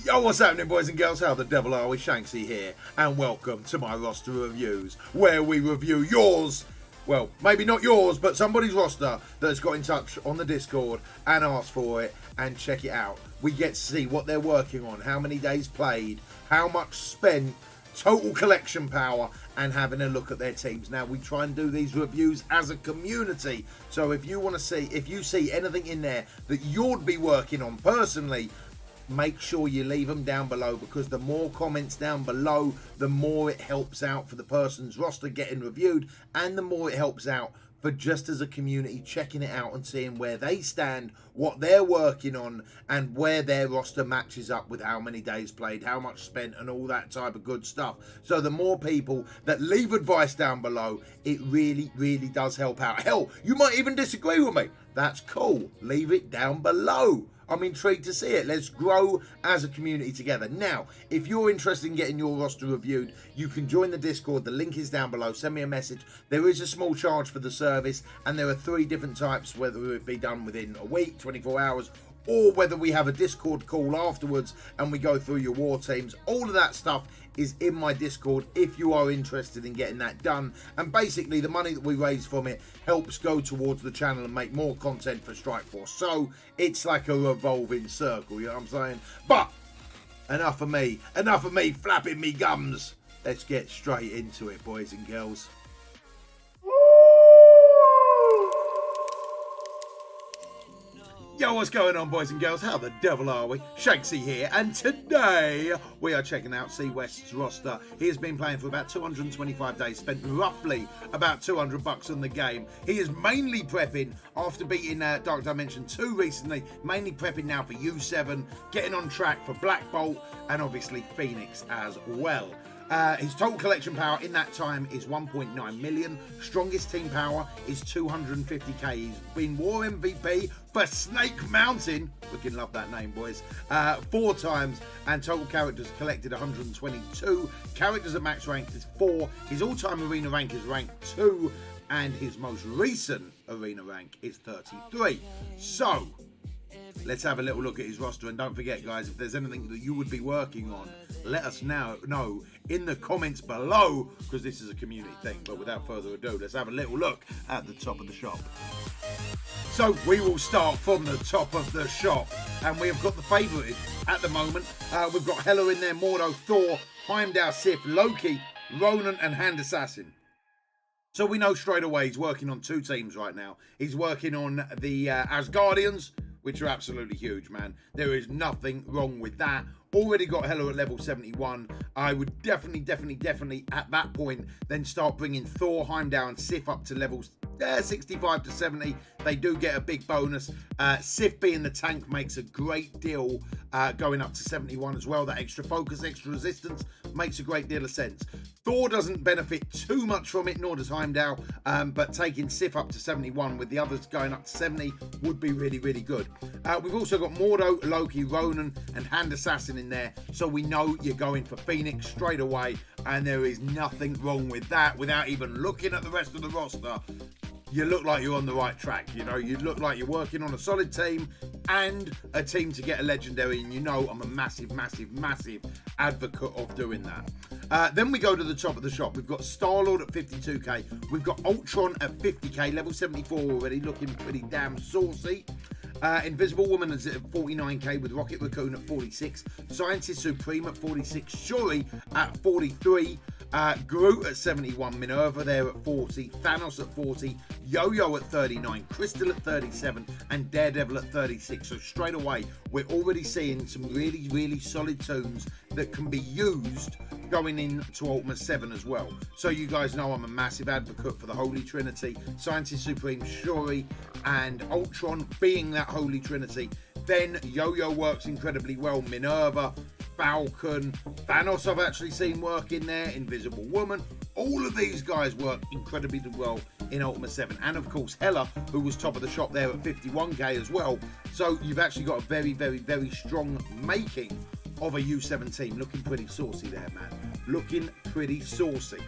Yo, what's happening, boys and girls? How the devil are we? Shanksy here, and welcome to my roster reviews, where we review yours, well, maybe not yours, but somebody's roster that's got in touch on the Discord and asked for it, and check it out. We get to see what they're working on, how many days played, how much spent, total collection power, and having a look at their teams. Now, we try and do these reviews as a community, so if you want to see, if you see anything in there that you'd be working on personally, make sure you leave them down below, because the more comments down below, the more it helps out for the person's roster getting reviewed, and the more it helps out for just as a community checking it out and seeing where they stand, what they're working on, and where their roster matches up with how many days played, how much spent, and all that type of good stuff. So the more people that leave advice down below, it really, really does help out. Hell, you might even disagree with me. That's cool. Leave it down below. I'm intrigued to see it. Let's grow as a community together. Now, if you're interested in getting your roster reviewed, you can join the Discord. The link is down below. Send me a message. There is a small charge for the service, and there are 3 different types, whether it be done within a week, 24 hours, or whether we have a Discord call afterwards and we go through your war teams. All of that stuff is in my Discord if you are interested in getting that done. And basically, the money that we raise from it helps go towards the channel and make more content for Strike Force. So it's like a revolving circle, you know what I'm saying? But enough of me flapping me gums. Let's get straight into it, boys and girls. Yo, what's going on, boys and girls? How the devil are we? Shanksy here, and today we are checking out CWest's roster. He has been playing for about 225 days, spent roughly about $200 on the game. He is mainly prepping after beating Dark Dimension 2 recently, mainly prepping now for U7, getting on track for Black Bolt, and obviously Phoenix as well. His total collection power in that time is 1.9 million. Strongest team power is 250k. He's been War MVP for Snake Mountain. Fucking love that name, boys. 4 times, and total characters collected 122. Characters at max rank is 4. His all-time arena rank is rank 2, and his most recent arena rank is 33. So let's have a little look at his roster, and don't forget, guys, if there's anything that you would be working on, let us know in the comments below, because this is a community thing. But without further ado, let's have a little look at the top of the shop. So we will start from the top of the shop, and we have got the favorited at the moment. We've got Hela in there, Mordo, Thor, Heimdall, Sif, Loki, Ronan, and Hand Assassin. So we know straight away he's working on 2 teams right now. He's working on the Asgardians, which are absolutely huge, man. There is nothing wrong with that. Already got Hela at level 71. I would definitely at that point then start bringing Thor, Heimdall, and Sif up to levels 65 to 70. They do get a big bonus. Sif being the tank makes a great deal, going up to 71 as well. That extra focus, extra resistance makes a great deal of sense. Thor doesn't benefit too much from it, nor does Heimdall, but taking Sif up to 71 with the others going up to 70 would be really, really good. We've also got Mordo, Loki, Ronan, and Hand Assassin in there, so we know you're going for Phoenix straight away, and there is nothing wrong with that. Without even looking at the rest of the roster, you look like you're on the right track. You know, you look like you're working on a solid team and a team to get a legendary, and you know I'm a massive advocate of doing that. Then we go to the top of the shop. We've got Star-Lord at 52k. We've got Ultron at 50k, level 74 already, looking pretty damn saucy. Invisible Woman is at 49k with Rocket Raccoon at 46, Scientist Supreme at 46, Shuri at 43, Groot at 71, Minerva there at 40, Thanos at 40, Yo-Yo at 39, Crystal at 37, and Daredevil at 36. So straight away, we're already seeing some really, really solid tunes that can be used going into Ultimate 7 as well. So you guys know I'm a massive advocate for the Holy Trinity, Scientist Supreme, Shuri, and Ultron being that Holy Trinity. Then Yo-Yo works incredibly well, Minerva, Falcon, Thanos I've actually seen work in there, Invisible Woman. All of these guys work incredibly well in Ultimate 7. And of course Hela, who was top of the shop there at 51k as well. So you've actually got a very strong making of a U7 team. Looking pretty saucy there, man. Looking pretty saucy.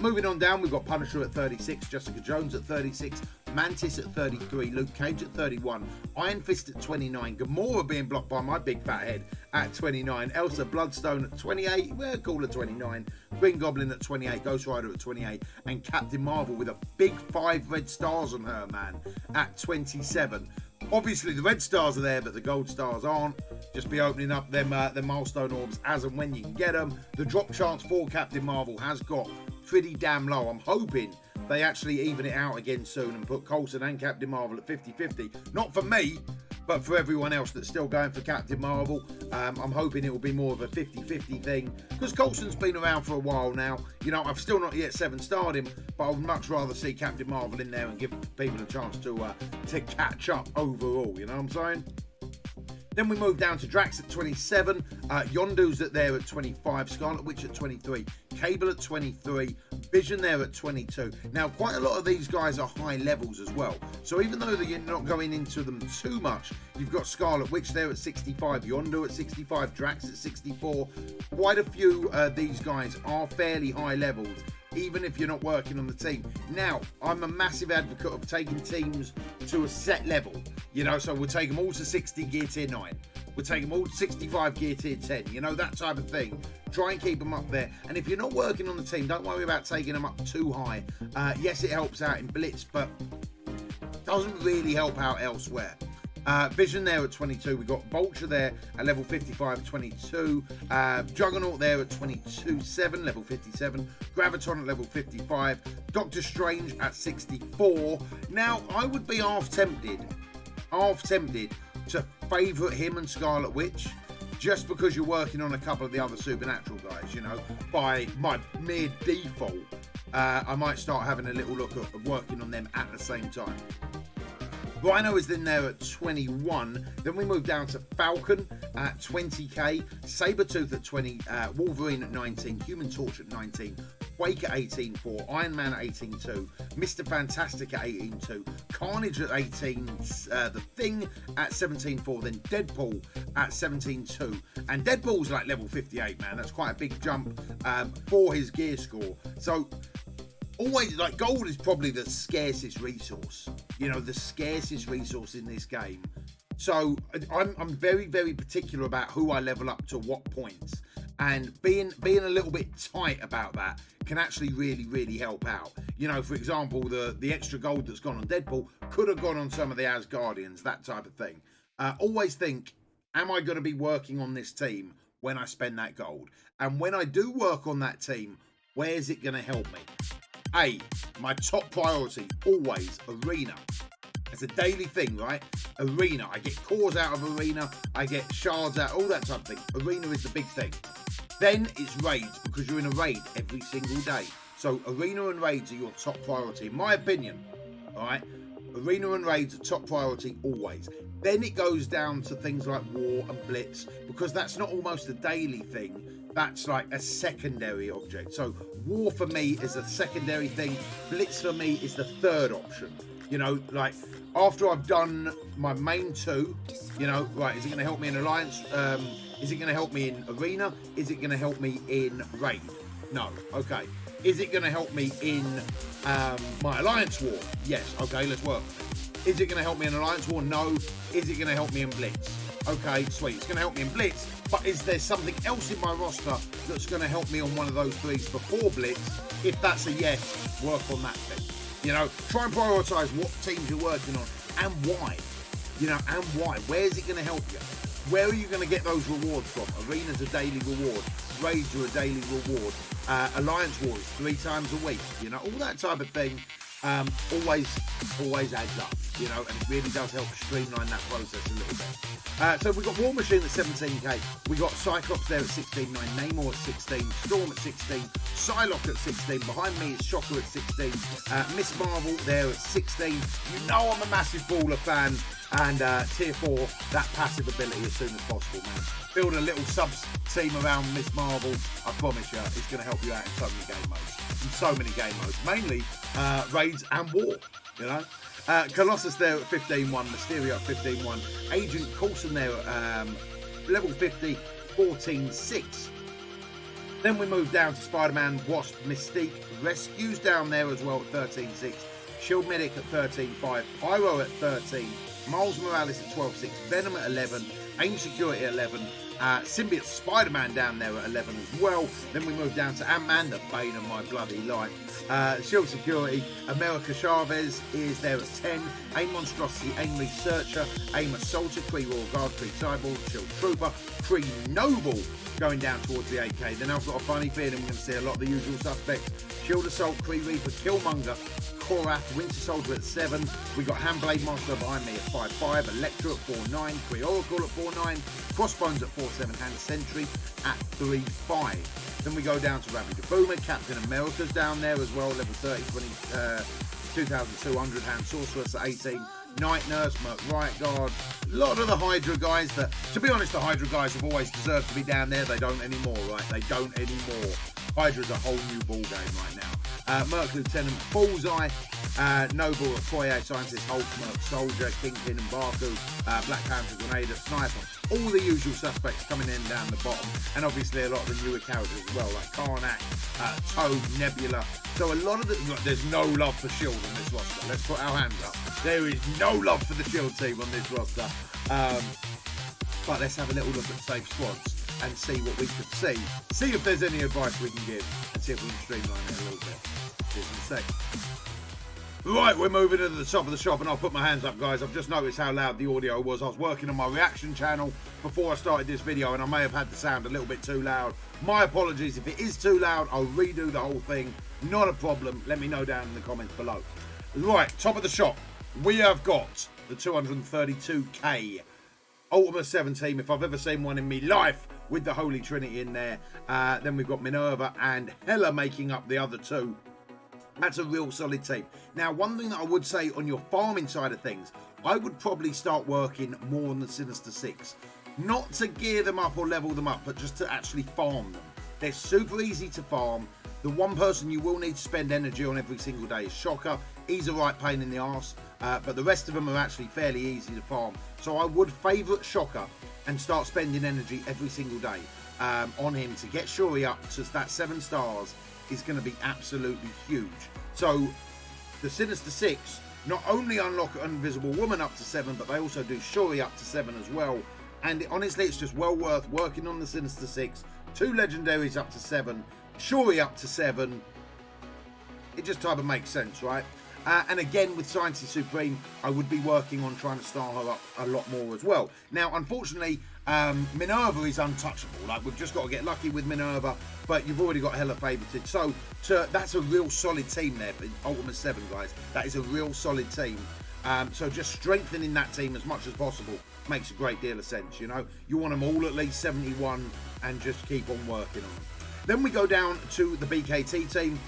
Moving on down, we've got Punisher at 36, Jessica Jones at 36, Mantis at 33, Luke Cage at 31, Iron Fist at 29, Gamora being blocked by my big fat head at 29, Elsa Bloodstone at 28, we'll call her 29, Green Goblin at 28, Ghost Rider at 28, and Captain Marvel with a big 5 red stars on her, man, at 27. Obviously, the red stars are there, but the gold stars aren't. Just be opening up them milestone orbs as and when you can get them. The drop chance for Captain Marvel has got pretty damn low. I'm hoping they actually even it out again soon and put Coulson and Captain Marvel at 50-50. Not for me, but for everyone else that's still going for Captain Marvel. I'm hoping it will be more of a 50-50 thing, because Coulson's been around for a while now. You know, I've still not yet 7-starred him, but I would much rather see Captain Marvel in there and give people a chance to catch up overall, you know what I'm saying? Then we move down to Drax at 27, Yondu's there at 25, Scarlet Witch at 23, Cable at 23, Vision there at 22. Now, quite a lot of these guys are high levels as well. So even though you're not going into them too much, you've got Scarlet Witch there at 65, Yondu at 65, Drax at 64. Quite a few these guys are fairly high levels, even if you're not working on the team. Now, I'm a massive advocate of taking teams to a set level. You know, so we'll take them all to 60 gear tier 9. We'll take them all to 65 gear tier 10. You know, that type of thing. Try and keep them up there. And if you're not working on the team, don't worry about taking them up too high. Yes, it helps out in Blitz, but doesn't really help out elsewhere. Vision there at 22. We've got Vulture there at level 55, 22. Juggernaut there at 22.7, level 57. Graviton at level 55. Doctor Strange at 64. Now, I would be half tempted to favourite him and Scarlet Witch, just because you're working on a couple of the other supernatural guys, you know. By my mere default, I might start having a little look at working on them at the same time. Rhino is in there at 21. Then we move down to Falcon at 20k, Sabretooth at 20, Wolverine at 19, Human Torch at 19, Quake at 18.4, Iron Man at 18.2, Mr. Fantastic at 18.2, Carnage at 18, The Thing at 17.4, then Deadpool at 17.2. And Deadpool's like level 58, man. That's quite a big jump for his gear score. So always, like, gold is probably the scarcest resource, you know, the scarcest resource in this game. So I'm very, very particular about who I level up to what points, and being a little bit tight about that can actually really, really help out. You know, for example, the extra gold that's gone on Deadpool could have gone on some of the Asgardians, that type of thing. Always think, am I going to be working on this team when I spend that gold? And when I do work on that team, where's it going to help me? My top priority, always, Arena. It's a daily thing, right? Arena. I get cores out of Arena. I get shards out, all that type of thing. Arena is the big thing. Then it's raids, because you're in a raid every single day. So Arena and raids are your top priority, in my opinion. All right? Arena and raids are top priority always. Then it goes down to things like War and Blitz, because that's not almost a daily thing. That's like a secondary object. So War for me is a secondary thing. Blitz for me is the third option. You know, like after I've done my main two, you know, right, is it going to help me in Alliance? Is it going to help me in Arena? Is it going to help me in Raid? No. Okay. Is it going to help me in my Alliance War? Yes. Okay, let's work. Is it going to help me in Alliance War? No. Is it going to help me in Blitz? Okay, sweet. It's going to help me in Blitz, but is there something else in my roster that's going to help me on one of those threes before Blitz? If that's a yes, work on that thing. You know, try and prioritise what teams you're working on and why. You know, and why. Where's it going to help you? Where are you going to get those rewards from? Arena's a daily reward. Raids are a daily reward. Alliance Wars 3 times a week. You know, all that type of thing always adds up. You know, and it really does help streamline that process a little bit. So we've got War Machine at 17k. We got Cyclops there at 16.9, Namor at 16, Storm at 16, Psylocke at 16. Behind me is Shocker at 16. Miss Marvel there at 16. You know I'm a massive Baller fan. And tier 4, that passive ability as soon as possible, man. Build a little subs team around Miss Marvel. I promise you, it's going to help you out in so many game modes. In so many game modes. Mainly raids and war, you know. Colossus there at 15.1, Mysterio at 15.1, Agent Coulson there at level 50, 14.6. Then we move down to Spider-Man, Wasp, Mystique, Rescues down there as well at 13.6, Shield Medic at 13.5, Pyro at 13, Miles Morales at 12.6, Venom at 11, AIM Security at 11, Symbiote Spider-Man down there at 11 as well. Then we move down to Ant-Man, the bane of my bloody life. Shield Security, America Chavez is there at 10. AIM Monstrosity, AIM Researcher, AIM Assaulter, Kree Royal Guard, Kree Cyborg, Shield Trooper, Kree Noble going down towards the 8K. Then I've got a funny feeling we're going to see a lot of the usual suspects. Shield Assault, Kree Reaper, Killmonger, Korath, Winter Soldier at 7. We got Handblade Master behind me at 5'5", Electra at 4'9", Kree Oracle at 4'9", Crossbones at 4'7", Hand Sentry at 3'5". Then we go down to Ravage the Boomer, Captain America's down there as well, level 30, 2,200, Hand Sorceress at 18, Night Nurse, Merc Riot Guard, a lot of the Hydra guys that, to be honest, the Hydra guys have always deserved to be down there. They don't anymore, right? They don't anymore. Hydra's a whole new ball game right now. Merc Lieutenant, Bullseye, Noble, Okoye, Scientist, Hulk, Merc Soldier, Kingpin and Baku, Black Panther, Grenadier, Sniper, all the usual suspects coming in down the bottom, and obviously a lot of the newer characters as well, like Karnak, Toad, Nebula. So a lot of there's no love for S.H.I.E.L.D. on this roster. Let's put our hands up. There is no love for the S.H.I.E.L.D. team on this roster. But let's have a little look at safe squads and see what we could see if there's any advice we can give, and see if we can streamline it a little bit. Cheers and see. Right, we're moving to the top of the shop, and I'll put my hands up, guys. I've just noticed how loud the audio was. I was working on my reaction channel before I started this video, and I may have had the sound a little bit too loud. My apologies. If it is too loud, I'll redo the whole thing. Not a problem. Let me know down in the comments below. Right, top of the shop. We have got the 232k Ultimate 7 team, if I've ever seen one in me life, with the Holy Trinity in there. Then we've got Minerva and Hela making up the other two. That's a real solid team. Now, one thing that I would say on your farming side of things, I would probably start working more on the Sinister Six. Not to gear them up or level them up, but just to actually farm them. They're super easy to farm. The one person you will need to spend energy on every single day is Shocker. He's a right pain in the arse, but the rest of them are actually fairly easy to farm. So I would favourite Shocker and start spending energy every single day on him to get Shuri up to that 7 stars. Is going to be absolutely huge. So the Sinister Six not only unlock Invisible Woman up to 7, but they also do Shuri up to 7 as well. And honestly, it's just well worth working on the Sinister Six. 2 legendaries up to 7, Shuri up to 7. It just type of makes sense, right? And again, with Scientist Supreme, I would be working on trying to star her up a lot more as well. Now, unfortunately, Minerva is untouchable. Like, we've just got to get lucky with Minerva, but you've already got Hela favorited. So that's a real solid team there for Ultimate 7, guys. That is a real solid team. So just strengthening that team as much as possible makes a great deal of sense, you know. You want them all at least 71 and just keep on working on them. Then we go down to the Bkt team.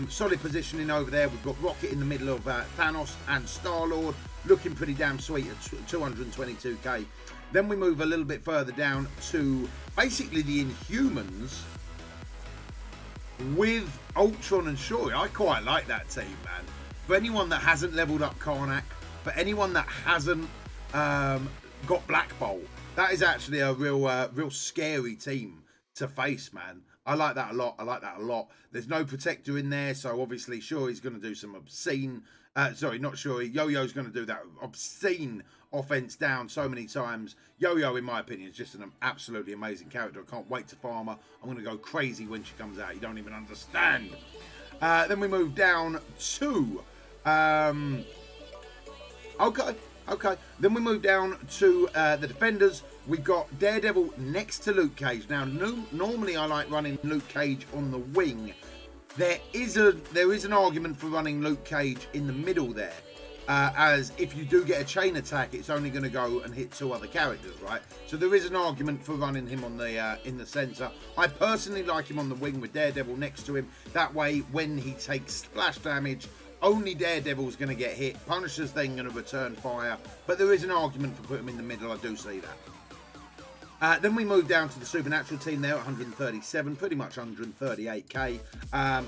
Solid positioning over there. We've got Rocket in the middle of Thanos and Star-Lord, looking pretty damn sweet at 222k. Then we move a little bit further down to basically the Inhumans with Ultron and Shuri. I quite like that team, man. For anyone that hasn't leveled up Karnak, for anyone that hasn't got Black Bolt, that is actually a real scary team to face, man. I like that a lot. I like that a lot. There's no Protector in there, so obviously Shuri's going to do some obscene... sorry, not Shuri. Yo-Yo's going to do that obscene offense down so many times. Yo-Yo, in my opinion, is just an absolutely amazing character. I can't wait to farm her. I'm going to go crazy when she comes out. You don't even understand. Then we move down to... Okay. Then we move down to the Defenders. We've got Daredevil next to Luke Cage. Now, normally I like running Luke Cage on the wing. There is an argument for running Luke Cage in the middle there, as if you do get a chain attack, it's only going to go and hit 2 other characters, right? So there is an argument for running him on the in the centre. I personally like him on the wing with Daredevil next to him. That way, when he takes splash damage, only Daredevil's going to get hit. Punisher's then going to return fire. But there is an argument for putting him in the middle. I do see that. Then we move down to the Supernatural team there at 137, pretty much 138k.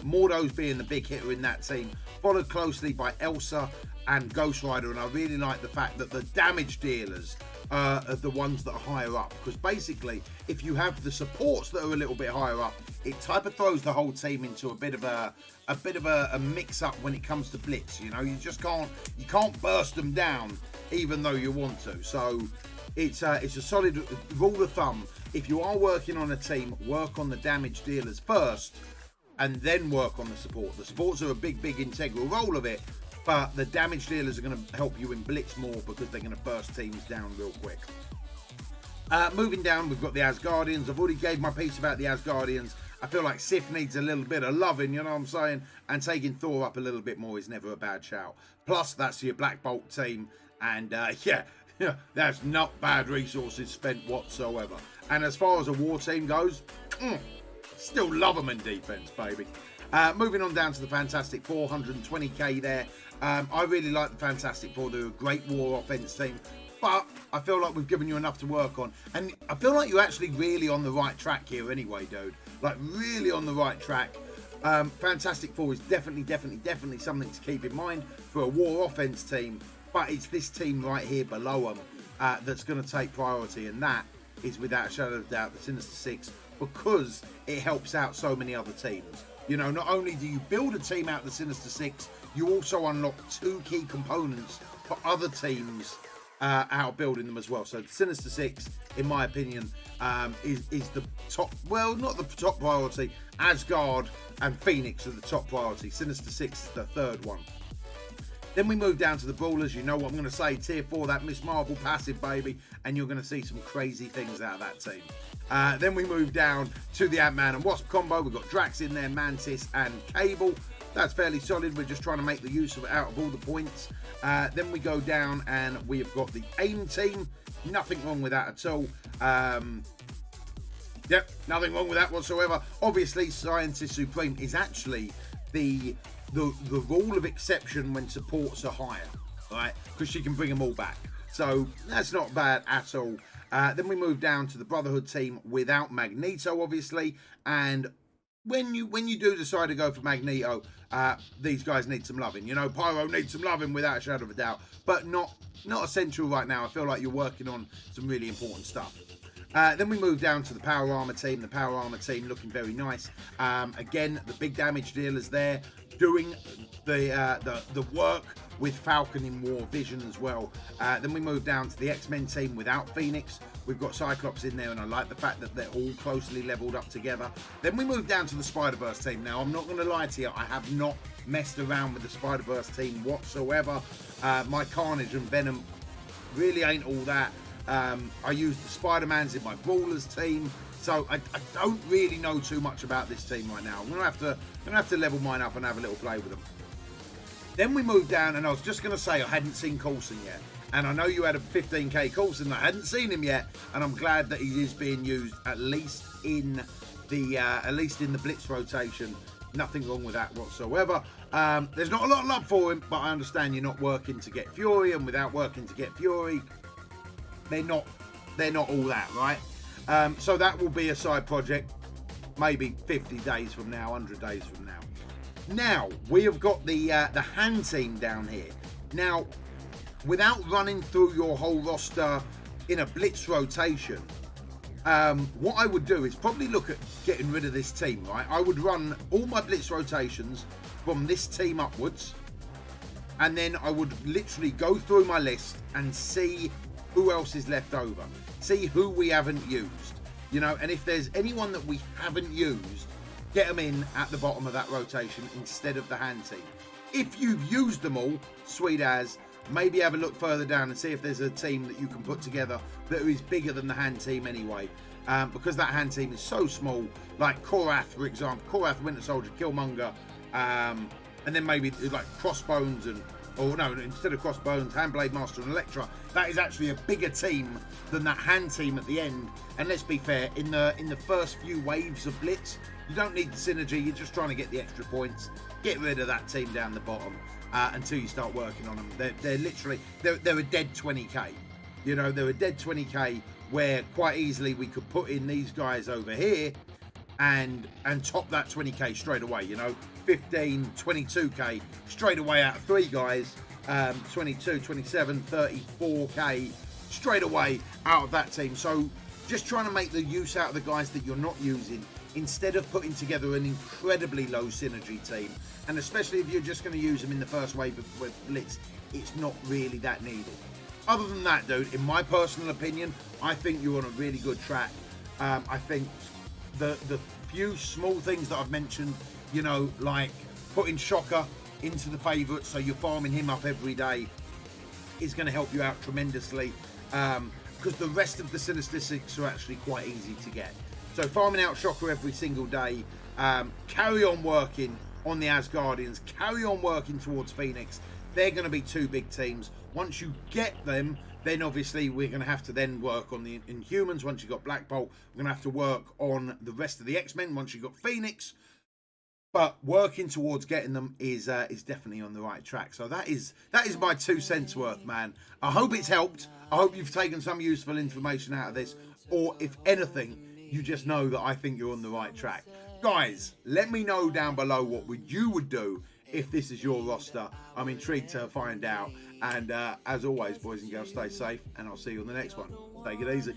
Mordo's being the big hitter in that team, followed closely by Elsa and Ghost Rider. And I really like the fact that the damage dealers are the ones that are higher up, because basically if you have the supports that are a little bit higher up, it type of throws the whole team into a bit of a mix up when it comes to blitz. You know, you just can't burst them down even though you want to. So it's a solid rule of thumb. If you are working on a team, work on the damage dealers first and then work on the support. The supports are a big integral role of it, but the damage dealers are going to help you in blitz more because they're going to burst teams down real quick. Moving down, we've got the Asgardians. I've already gave my piece about the Asgardians. I feel like Sif needs a little bit of loving, you know what I'm saying? And taking Thor up a little bit more is never a bad shout. Plus, that's your Bkt Team. And yeah, that's not bad resources spent whatsoever. And as far as a war team goes, still love them in defense, baby. Moving on down to the Fantastic Four, 120k there. I really like the Fantastic Four. They're a great war offense team. But I feel like we've given you enough to work on. And I feel like you're actually really on the right track here anyway, dude. Like, really on the right track. Fantastic Four is definitely something to keep in mind for a war offense team. But it's this team right here below them that's going to take priority. And that is, without a shadow of a doubt, the Sinister Six, because it helps out so many other teams. You know, not only do you build a team out of the Sinister Six, you also unlock 2 key components for other teams out building them as well. So the Sinister Six, in my opinion, is the top, well, not the top priority. Asgard and Phoenix are the top priority. Sinister Six is the third one. Then we move down to the Brawlers. You know what I'm going to say, tier 4, that Miss Marvel passive, baby, and you're going to see some crazy things out of that team. Then we move down to the Ant-Man and Wasp combo. We've got Drax in there, Mantis and Cable. That's fairly solid. We're just trying to make the use of it out of all the points. Then we go down and we've got the AIM team. Nothing wrong with that at all. Yep, nothing wrong with that whatsoever. Obviously, Scientist Supreme is actually the rule of exception when supports are higher, right? Because she can bring them all back. So that's not bad at all. Then we move down to the Brotherhood team without Magneto, obviously. And when you do decide to go for Magneto, these guys need some loving. You know, Pyro needs some loving without a shadow of a doubt. But not essential right now. I feel like you're working on some really important stuff. Then we move down to the Power Armor team. The Power Armor team looking very nice. Again, the big damage dealers there doing the work with Falcon in War Vision as well. Then we move down to the X-Men team without Phoenix. We've got Cyclops in there, and I like the fact that they're all closely leveled up together. Then we move down to the Spider-Verse team. Now, I'm not going to lie to you, I have not messed around with the Spider-Verse team whatsoever. My Carnage and Venom really ain't all that. I use the Spider-Mans in my Brawlers team, so I don't really know too much about this team right now. I'm gonna have to level mine up and have a little play with them. Then we move down, and I was just gonna say I hadn't seen Coulson yet, and I know you had a 15k Coulson. I hadn't seen him yet, and I'm glad that he is being used at least in the blitz rotation. Nothing wrong with that whatsoever. There's not a lot of love for him, but I understand you're not working to get Fury, and without working to get Fury, they're not all that, right? So that will be a side project, maybe 50 days from now, 100 days from now. Now we have got the hand team down here. Now, without running through your whole roster in a blitz rotation, what I would do is probably look at getting rid of this team, right? I would run all my blitz rotations from this team upwards, and then I would literally go through my list and see who else is left over, see who we haven't used, you know, and if there's anyone that we haven't used, get them in at the bottom of that rotation instead of the hand team. If you've used them all, sweet as, maybe have a look further down and see if there's a team that you can put together that is bigger than the hand team anyway, because that hand team is so small, like Korath, for example, Korath, Winter Soldier, Killmonger, and then maybe like Crossbones and, or no, instead of Crossbones, Handblade Master and Elektra. That is actually a bigger team than that hand team at the end. And let's be fair, in the first few waves of blitz, you don't need the synergy. You're just trying to get the extra points. Get rid of that team down the bottom until you start working on them. They're literally a dead 20k. You know, they're a dead 20k where quite easily we could put in these guys over here and top that 20k straight away. You know, 15, 22k straight away out of 3 guys. 22, 27, 34k straight away out of that team. So just trying to make the use out of the guys that you're not using instead of putting together an incredibly low synergy team. And especially if you're just going to use them in the first wave of blitz, it's not really that needed. Other than that, dude, in my personal opinion, I think you're on a really good track. I think the few small things that I've mentioned, you know, like putting Shocker into the favourites, so you're farming him up every day, is going to help you out tremendously. Because the rest of the Sinister Six are actually quite easy to get. So farming out Shocker every single day, carry on working on the Asgardians, carry on working towards Phoenix. They're going to be two big teams. Once you get them, then obviously we're going to have to then work on the Inhumans. Once you've got Black Bolt, we're going to have to work on the rest of the X-Men once you've got Phoenix. But working towards getting them is definitely on the right track. So that is my 2 cents worth, man. I hope it's helped. I hope you've taken some useful information out of this. Or if anything, you just know that I think you're on the right track. Guys, let me know down below what you would do if this is your roster. I'm intrigued to find out. And as always, boys and girls, stay safe. And I'll see you on the next one. Take it easy.